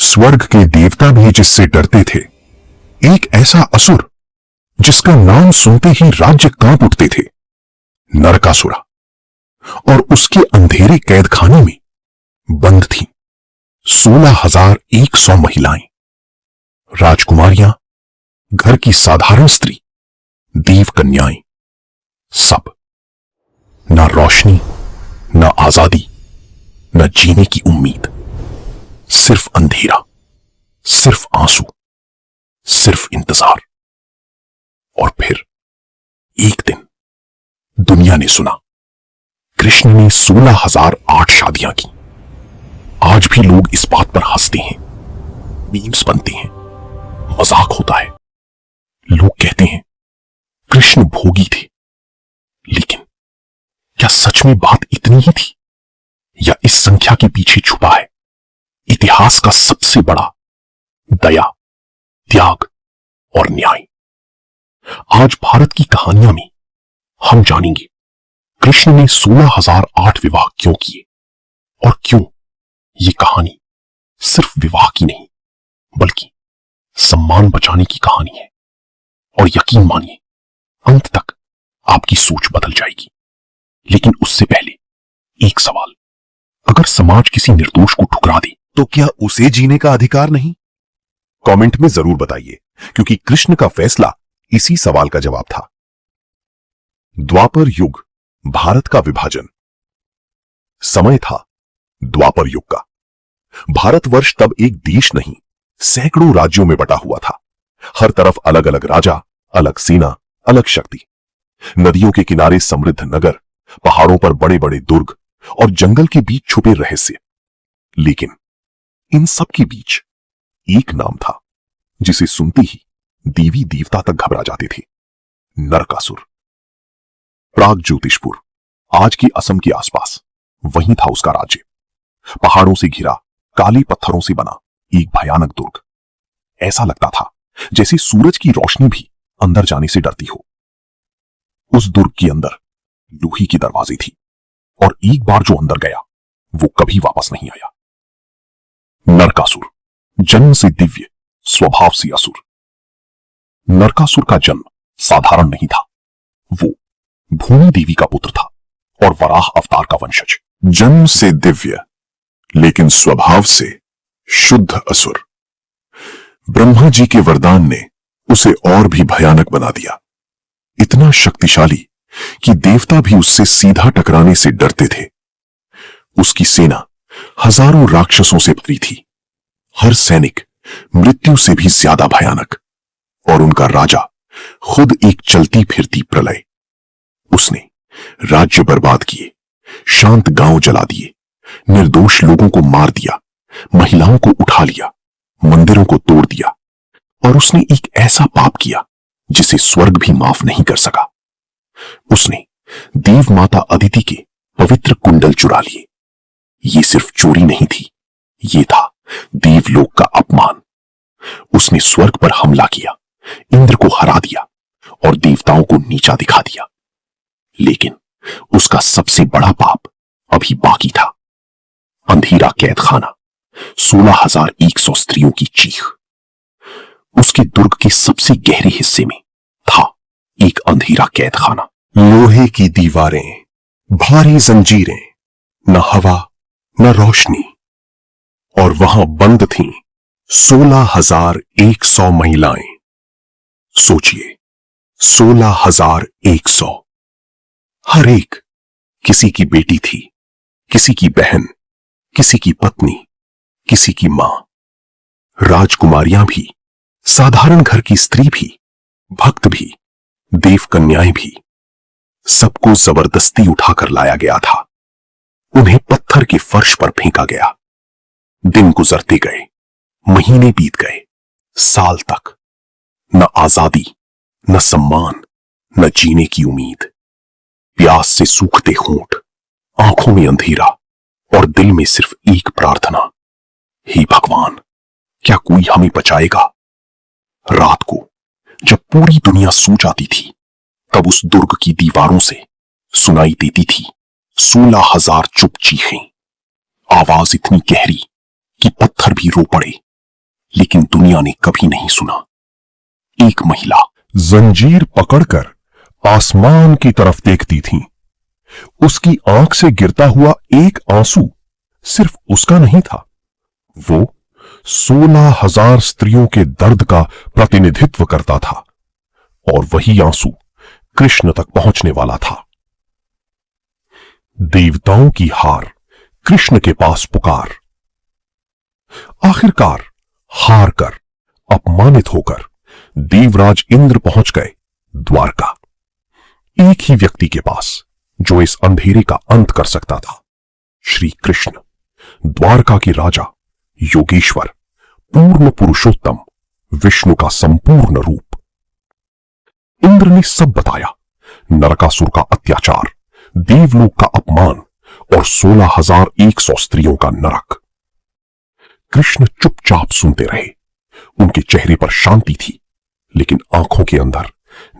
स्वर्ग के देवता भी जिससे डरते थे, एक ऐसा असुर जिसका नाम सुनते ही राज्य कांप उठते थे, नरकासुरा। और उसके अंधेरे कैदखाने में बंद थीं 16,100 महिलाएं, राजकुमारियां, घर की साधारण स्त्री, देव कन्याएं, सब। ना रोशनी, ना आजादी, न जीने की उम्मीद, सिर्फ अंधेरा, सिर्फ आंसू, सिर्फ इंतजार। और फिर एक दिन दुनिया ने सुना, कृष्ण ने 16,008 शादियां की। आज भी लोग इस बात पर हंसते हैं, मीम्स बनते हैं, मजाक होता है। लोग कहते हैं कृष्ण भोगी थे, लेकिन क्या सच में बात इतनी ही थी, या इस संख्या के पीछे छुपा है इतिहास का सबसे बड़ा दया, त्याग और न्याय? आज भारत की कहानियां में हम जानेंगे कृष्ण ने 16,008 विवाह क्यों किए, और क्यों ये कहानी सिर्फ विवाह की नहीं बल्कि सम्मान बचाने की कहानी है। और यकीन मानिए, अंत तक आपकी सोच बदल जाएगी। लेकिन उससे पहले एक सवाल, अगर समाज किसी निर्दोष को ठुकरा दे तो क्या उसे जीने का अधिकार नहीं? कमेंट में जरूर बताइए, क्योंकि कृष्ण का फैसला इसी सवाल का जवाब था। द्वापर युग, भारत का विभाजन। समय था द्वापर युग का। भारतवर्ष तब एक देश नहीं, सैकड़ों राज्यों में बटा हुआ था। हर तरफ अलग अलग राजा, अलग सेना, अलग शक्ति। नदियों के किनारे समृद्ध नगर, पहाड़ों पर बड़े बड़े दुर्ग और जंगल के बीच छुपे रहस्य। लेकिन इन सब के बीच एक नाम था जिसे सुनते ही देवी देवता तक घबरा जाते थे, नरकासुर। प्राग ज्योतिषपुर, आज के असम के आसपास, वहीं था उसका राज्य। पहाड़ों से घिरा, काले पत्थरों से बना एक भयानक दुर्ग। ऐसा लगता था जैसे सूरज की रोशनी भी अंदर जाने से डरती हो। उस दुर्ग के अंदर लोहे की दरवाजे थी, और एक बार जो अंदर गया वो कभी वापस नहीं आया। नरकासुर, जन्म से दिव्य, स्वभाव से असुर। नरकासुर का जन्म साधारण नहीं था। वो भूमि देवी का पुत्र था और वराह अवतार का वंशज। जन्म से दिव्य, लेकिन स्वभाव से शुद्ध असुर। ब्रह्मा जी के वरदान ने उसे और भी भयानक बना दिया। इतना शक्तिशाली कि देवता भी उससे सीधा टकराने से डरते थे। उसकी सेना हजारों राक्षसों से भरी थी, हर सैनिक मृत्यु से भी ज्यादा भयानक, और उनका राजा खुद एक चलती फिरती प्रलय। उसने राज्य बर्बाद किए, शांत गांव जला दिए, निर्दोष लोगों को मार दिया, महिलाओं को उठा लिया, मंदिरों को तोड़ दिया, और उसने एक ऐसा पाप किया जिसे स्वर्ग भी माफ नहीं कर सका। उसने देव माता अदिति के पवित्र कुंडल चुरा लिए। ये सिर्फ चोरी नहीं थी, ये था देवलोक का अपमान। उसने स्वर्ग पर हमला किया, इंद्र को हरा दिया और देवताओं को नीचा दिखा दिया। लेकिन उसका सबसे बड़ा पाप अभी बाकी था। अंधेरा कैदखाना, 16,100 स्त्रियों की चीख। उसके दुर्ग के सबसे गहरे हिस्से में था एक अंधेरा कैदखाना। लोहे की दीवारें, भारी जंजीरें, न हवा न रोशनी, और वहां बंद थीं 16,100 महिलाएं। सोचिए, 16,100। हर एक किसी की बेटी थी, किसी की बहन, किसी की पत्नी, किसी की मां। राजकुमारियां भी, साधारण घर की स्त्री भी, भक्त भी, देव कन्याएं भी, सबको जबरदस्ती उठाकर लाया गया था। उन्हें पत्थर के फर्श पर फेंका गया। दिन गुजरते गए, महीने बीत गए, साल तक। न आजादी, न सम्मान, न जीने की उम्मीद। प्यास से सूखते होंठ, आंखों में अंधेरा, और दिल में सिर्फ एक प्रार्थना, हे भगवान, क्या कोई हमें बचाएगा? रात को जब पूरी दुनिया सो जाती थी, तब उस दुर्ग की दीवारों से सुनाई देती थी 16,000 चुप चीखें। आवाज इतनी गहरी कि पत्थर भी रो पड़े। लेकिन दुनिया ने कभी नहीं सुना। एक महिला जंजीर पकड़कर आसमान की तरफ देखती थी। उसकी आंख से गिरता हुआ एक आंसू सिर्फ उसका नहीं था, वो 16,000 स्त्रियों के दर्द का प्रतिनिधित्व करता था, और वही आंसू कृष्ण तक पहुंचने वाला था। देवताओं की हार, कृष्ण के पास पुकार। आखिरकार हार कर, अपमानित होकर देवराज इंद्र पहुंच गए द्वारका। एक ही व्यक्ति के पास जो इस अंधेरे का अंत कर सकता था, श्री कृष्ण, द्वारका के राजा, योगेश्वर, पूर्ण पुरुषोत्तम, विष्णु का संपूर्ण रूप। इंद्र ने सब बताया, नरकासुर का अत्याचार, देवलोक का अपमान और 16,100 स्त्रियों का नरक। कृष्ण चुपचाप सुनते रहे। उनके चेहरे पर शांति थी, लेकिन आंखों के अंदर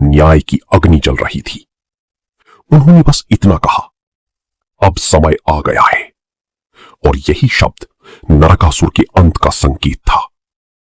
न्याय की अग्नि जल रही थी। उन्होंने बस इतना कहा, अब समय आ गया है। और यही शब्द नरकासुर के अंत का संकेत था।